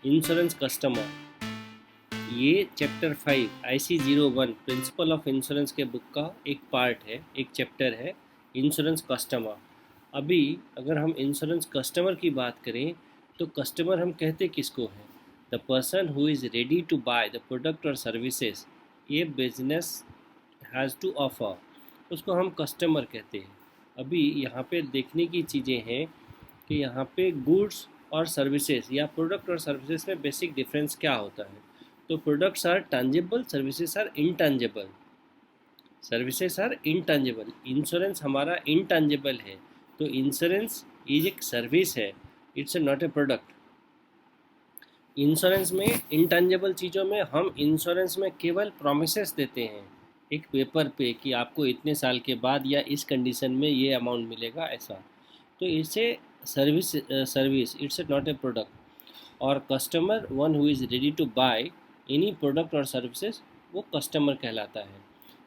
Insurance customer, ये chapter 5 IC01 principle of insurance के book का एक पार्ट है, एक चैप्टर है इंश्योरेंस कस्टमर। अभी अगर हम इंश्योरेंस कस्टमर की बात करें तो कस्टमर हम कहते किसको हैं? The person who is ready to buy the product और सर्विसेज ये बिजनेस हैज़ टू ऑफर, उसको हम कस्टमर कहते हैं। अभी यहाँ पे देखने की चीज़ें हैं कि यहाँ पे गुड्स और सर्विसेज या प्रोडक्ट और सर्विसेज में बेसिक डिफरेंस क्या होता है। तो products are tangible, services are intangible. Services are intangible, insurance हमारा इनटैंजिबल है। तो इंश्योरेंस इज एक सर्विस है, it's not a product. Insurance में इनटैंजिबल चीज़ों में हम इंश्योरेंस में केवल प्रोमिसेस देते हैं एक पेपर पे कि आपको इतने साल के बाद या इस कंडीशन में ये अमाउंट मिलेगा, ऐसा। तो इसे service it's not a product. और customer one who is ready to buy any product और सर्विसेज, वो कस्टमर कहलाता है।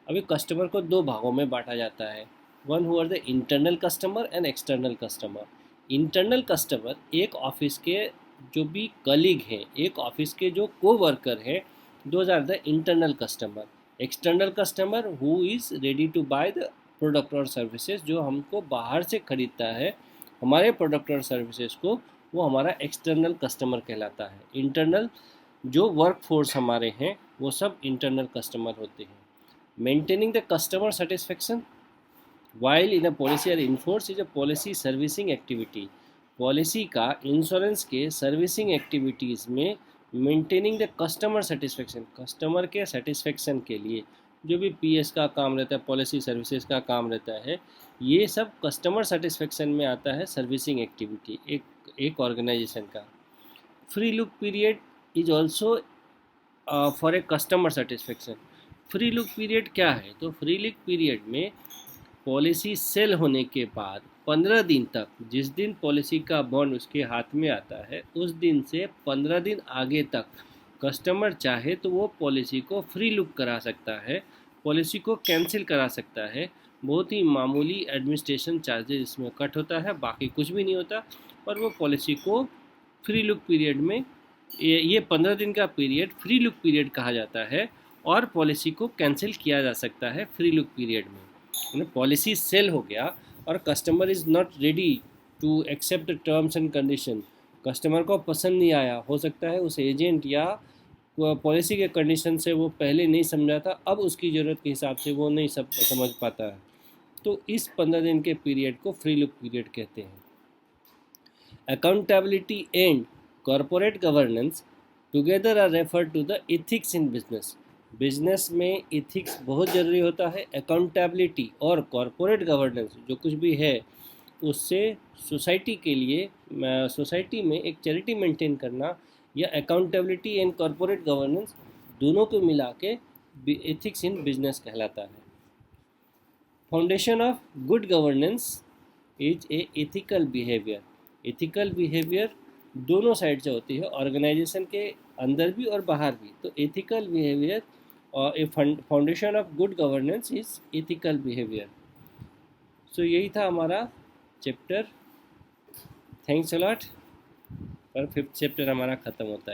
अभी कस्टमर को दो भागों में बांटा जाता है, one who are the internal customer and external customer. Internal customer एक ऑफिस के जो भी कलीग हैं, एक ऑफिस के जो को वर्कर हैं, those are the internal customer. External customer who is ready to buy the product और सर्विसेज, जो हमको बाहर से खरीदता है हमारे प्रोडक्ट और सर्विसेज को, वो हमारा एक्सटर्नल कस्टमर कहलाता है। इंटरनल जो वर्क फोर्स हमारे हैं वो सब इंटरनल कस्टमर होते हैं। Maintaining the customer satisfaction while in a policy और enforce is a policy servicing activity. Policy का इंश्योरेंस के सर्विसिंग एक्टिविटीज़ में maintaining the customer satisfaction, customer के सेटिस्फेक्शन के लिए जो भी पीएस का काम रहता है, पॉलिसी सर्विसेज का काम रहता है, ये सब कस्टमर सेटिस्फेक्शन में आता है। सर्विसिंग एक्टिविटी एक ऑर्गेनाइजेशन का। Free look period is also for a customer satisfaction. Free look period क्या है? तो फ्री लुक पीरियड में पॉलिसी सेल होने के बाद 15 दिन तक, जिस दिन पॉलिसी का बॉन्ड उसके हाथ में आता है उस दिन से 15 दिन आगे तक कस्टमर चाहे तो वो पॉलिसी को फ्री लुक करा सकता है, पॉलिसी को कैंसिल करा सकता है। बहुत ही मामूली एडमिनिस्ट्रेशन चार्जेस इसमें कट होता है, बाकी कुछ भी नहीं होता। और वो पॉलिसी को फ्री लुक पीरियड में, ये 15 दिन का पीरियड फ्री लुक पीरियड कहा जाता है, और पॉलिसी को कैंसिल किया जा सकता है फ्री लुक पीरियड में। पॉलिसी सेल हो गया और customer is not ready to accept terms and condition, customer को पसंद नहीं आया, हो सकता है उस एजेंट या पॉलिसी के कंडीशन से वो पहले नहीं समझा था, अब उसकी ज़रूरत के हिसाब से वो नहीं समझ पाता है, तो इस 15 दिन के पीरियड को फ्री लुक पीरियड कहते हैं। Accountability and corporate governance together are refer to the ethics in business. Business में एथिक्स बहुत ज़रूरी होता है। अकाउंटेबिलिटी और कॉरपोरेट गवर्नेंस जो कुछ भी है उससे सोसाइटी के लिए, सोसाइटी में एक चैरिटी मेंटेन करना, या अकाउंटेबिलिटी एंड कॉरपोरेट गवर्नेंस दोनों को मिला के एथिक्स इन बिजनेस कहलाता है। Foundation of good governance is a ethical behaviour. Ethical behaviour दोनों साइड से होती है, ऑर्गेनाइजेशन के अंदर भी और बाहर भी। तो एथिकल बिहेवियर और a foundation of good governance is ethical behaviour. So यही था हमारा चैप्टर। Thanks a lot. और 5th चैप्टर हमारा ख़त्म होता है।